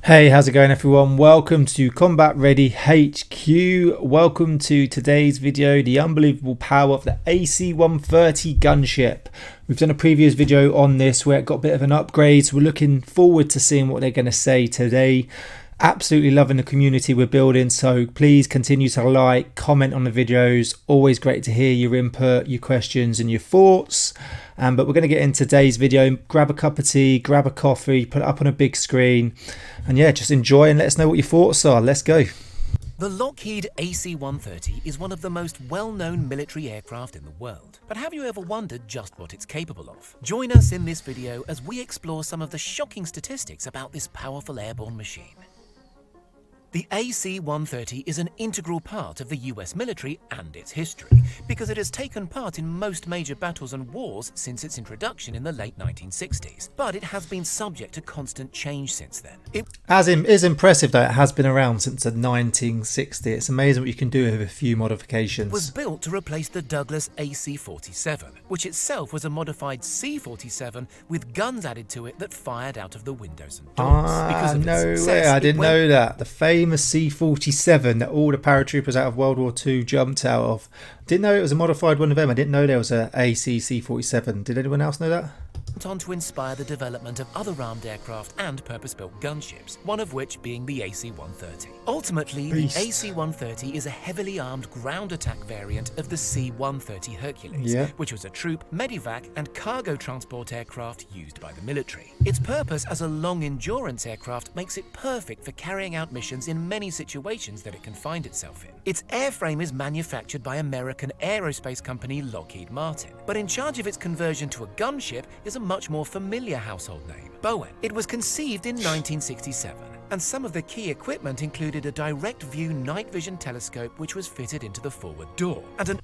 Hey, how's it going everyone? Welcome to Combat Ready HQ. Welcome to today's video, the unbelievable power of the AC130 gunship. We've done a previous video on this where it got a bit of an upgrade, so we're looking forward to seeing what they're going to say today. Absolutely loving the community we're building, so please continue to like, comment on the videos. Always great to hear your input, your questions and your thoughts. But we're going to get into today's video. Grab a cup of tea, grab a coffee, put it up on a big screen, and yeah, just enjoy and let us know what your thoughts are. Let's go. The Lockheed AC130 is one of the most well-known military aircraft in the world. But have you ever wondered just what it's capable of? Join us in this video as we explore some of the shocking statistics about this powerful airborne machine. The AC-130 is an integral part of the US military and its history, because it has taken part in most major battles and wars since its introduction in the late 1960s. But it has been subject to constant change since then. It is impressive that it has been around since the 1960s. It's amazing what you can do with a few modifications. Was built to replace the Douglas AC-47, which itself was a modified C-47 with guns added to it that fired out of the windows and doors. No way, I didn't know that. The famous C-47 that all the paratroopers out of World War II jumped out of. Didn't know it was a modified one of them. I didn't know there was a AC C-47. Did anyone else know that? Went on to inspire the development of other armed aircraft and purpose-built gunships, one of which being the AC-130. Ultimately, the AC-130 is a heavily armed ground attack variant of the C-130 Hercules, which was a troop, medevac and cargo transport aircraft used by the military. Its purpose as a long-endurance aircraft makes it perfect for carrying out missions in many situations that it can find itself in. Its airframe is manufactured by American aerospace company Lockheed Martin, but in charge of its conversion to a gunship is a much more familiar household name, Boeing. It was conceived in 1967, and some of the key equipment included a direct view night vision telescope which was fitted into the forward door, and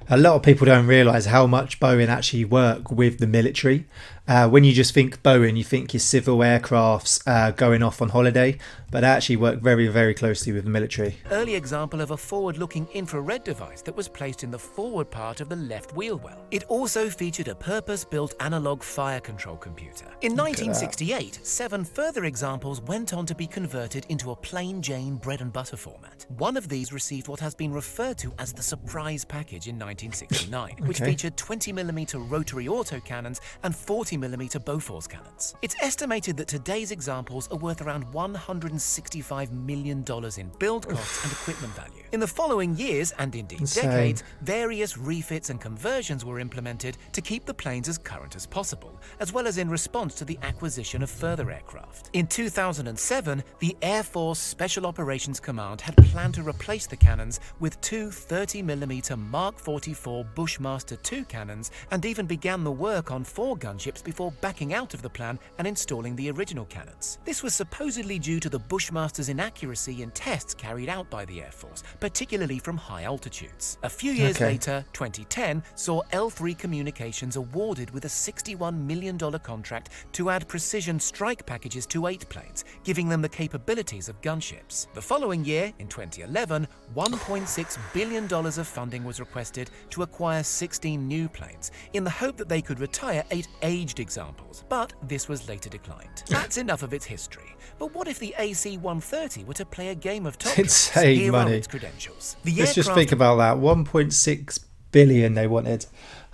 a lot of people don't realise how much Boeing actually work with the military. When you just think Boeing, you think your civil aircrafts going off on holiday, but they actually work very, very closely with the military. Early example of a forward-looking infrared device that was placed in the forward part of the left wheel well. It also featured a purpose-built analog fire control computer. In 1968, 7 further examples went on to be converted into a plain Jane bread and butter format. One of these received what has been referred to as the surprise package in 1969, which featured 20mm rotary autocannons and 40mm Bofors cannons. It's estimated that today's examples are worth around $165 million in build costs and equipment value. In the following years, and indeed decades, various refits and conversions were implemented to keep the planes as current as possible, as well as in response to the acquisition of further aircraft. In 2007, the Air Force Special Operations Command had planned to replace the cannons with 2 30mm Mark 44 Bushmaster II cannons, and even began the work on 4 gunships before backing out of the plan and installing the original cannons. This was supposedly due to the Bushmaster's inaccuracy in tests carried out by the Air Force, particularly from high altitudes. A few years later, 2010, saw L3 Communications awarded with a $61 million contract to add precision strike packages to 8 planes, giving them the capabilities of gunships. The following year, in 2011, $1.6 billion of funding was requested to acquire 16 new planes, in the hope that they could retire 8 aged examples, but this was later declined. That's enough of its history. But what if the AC-130 were to play a game of top tricks? Here are its credentials. Let's just think about that. 1.6 billion they wanted.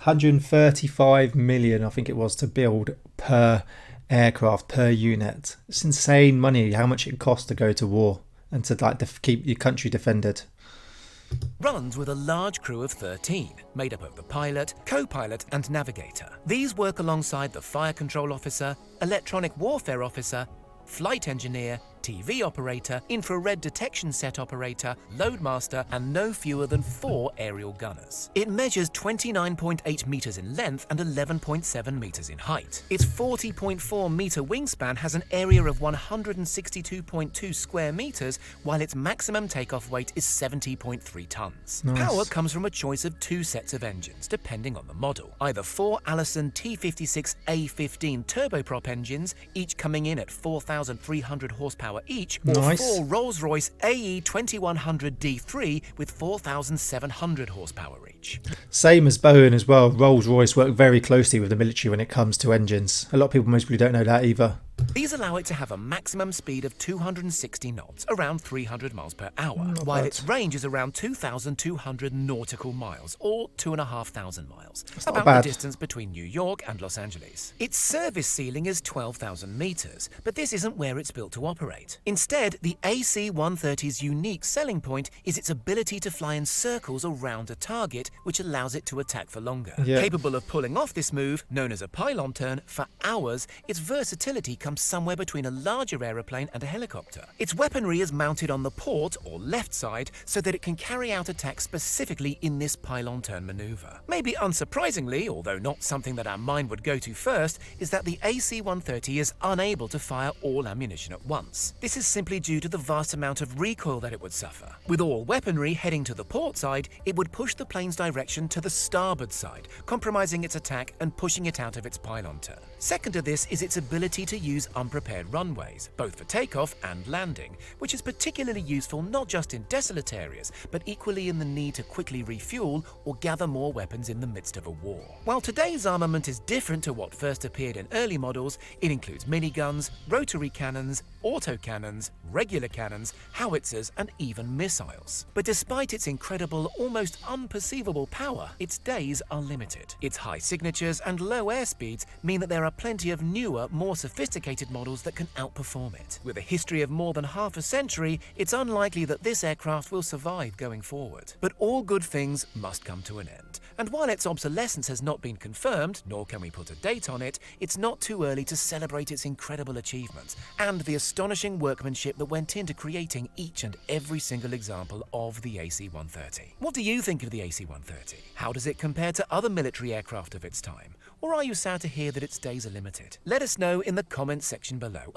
135 million, I think it was, to build per aircraft, per unit. It's insane money, how much it costs to go to war and to keep your country defended. Runs with a large crew of 13, made up of the pilot, co-pilot and navigator. These work alongside the fire control officer, electronic warfare officer, flight engineer, TV operator, infrared detection set operator, loadmaster, and no fewer than 4 aerial gunners. It measures 29.8 meters in length and 11.7 meters in height. Its 40.4 meter wingspan has an area of 162.2 square meters, while its maximum takeoff weight is 70.3 tons. Nice. Power comes from a choice of 2 sets of engines, depending on the model. Either 4 Allison T56A15 turboprop engines, each coming in at 4,300 horsepower each, or 4 Rolls-Royce AE 2100 D3 with 4,700 horsepower each. Same as Boeing as well. Rolls-Royce work very closely with the military when it comes to engines. A lot of people, most people don't know that either. These allow it to have a maximum speed of 260 knots, around 300 miles per hour, while its range is around 2,200 nautical miles, or 2,500 miles, about the distance between New York and Los Angeles. Its service ceiling is 12,000 meters, but this isn't where it's built to operate. Instead, the AC130's unique selling point is its ability to fly in circles around a target, which allows it to attack for longer. Capable of pulling off this move, known as a pylon turn, for hours, its versatility comes somewhere between a larger aeroplane and a helicopter. Its weaponry is mounted on the port, or left side, so that it can carry out attacks specifically in this pylon turn maneuver. Maybe unsurprisingly, although not something that our mind would go to first, is that the AC-130 is unable to fire all ammunition at once. This is simply due to the vast amount of recoil that it would suffer. With all weaponry heading to the port side, it would push the plane's direction to the starboard side, compromising its attack and pushing it out of its pylon turn. Second to this is its ability to use unprepared runways, both for takeoff and landing, which is particularly useful not just in desolate areas, but equally in the need to quickly refuel or gather more weapons in the midst of a war. While today's armament is different to what first appeared in early models, it includes miniguns, rotary cannons, autocannons, regular cannons, howitzers, and even missiles. But despite its incredible, almost unperceivable power, its days are limited. Its high signatures and low airspeeds mean that there are plenty of newer, more sophisticated models that can outperform it. With a history of more than half a century, it's unlikely that this aircraft will survive going forward. But all good things must come to an end. And while its obsolescence has not been confirmed, nor can we put a date on it, it's not too early to celebrate its incredible achievements and the astonishing workmanship that went into creating each and every single example of the AC-130. What do you think of the AC-130? How does it compare to other military aircraft of its time? Or are you sad to hear that its days are limited? Let us know in the comments section below,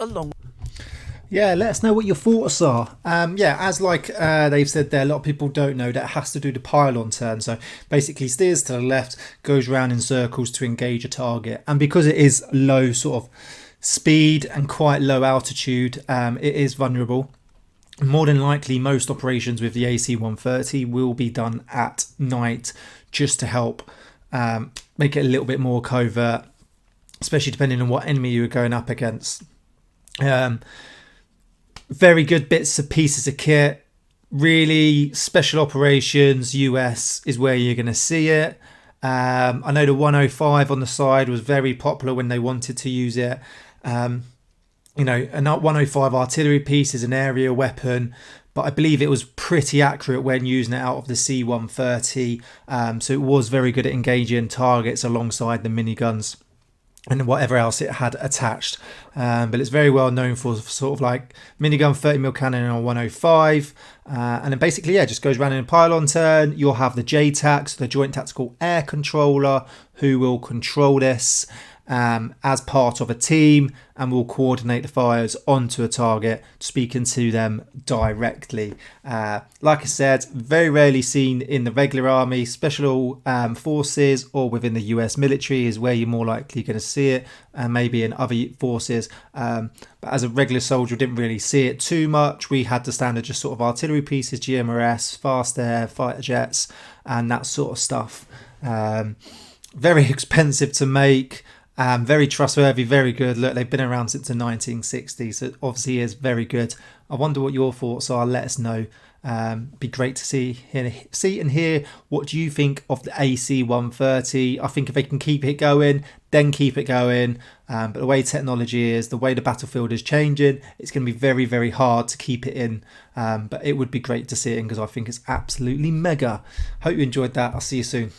Yeah, let us know what your thoughts are. As they've said there, a lot of people don't know that it has to do the pylon turn. So basically steers to the left, goes round in circles to engage a target. And because it is low sort of speed and quite low altitude, it is vulnerable. More than likely, most operations with the AC-130 will be done at night just to help make it a little bit more covert, especially depending on what enemy you're going up against. Very good bits of pieces of kit. Really, special operations US is where you're going to see it. I know the 105 on the side was very popular when they wanted to use it. A 105 artillery piece is an area weapon, but I believe it was pretty accurate when using it out of the C-130. So it was very good at engaging targets alongside the miniguns and whatever else it had attached. But it's very well known for sort of like minigun 30mm cannon on 105. And then basically, just goes around in a pylon turn. You'll have the JTAC, the Joint Tactical Air Controller, who will control this as part of a team and will coordinate the fires onto a target, speaking to them directly. Like I said, very rarely seen in the regular army. Special forces or within the US military is where you're more likely going to see it, and maybe in other forces. But as a regular soldier, didn't really see it too much. We had the standard just sort of artillery pieces, GMRS, fast air, fighter jets, and that sort of stuff. Very expensive to make. Very trustworthy, very good. Look, they've been around since the 1960s, so it obviously is very good. I wonder what your thoughts are. Let us know. Be great to see and hear what you think of the AC-130. I think if they can keep it going, then keep it going. But the way technology is, the way the battlefield is changing, it's going to be very, very hard to keep it in. But it would be great to see it in because I think it's absolutely mega. Hope you enjoyed that. I'll see you soon.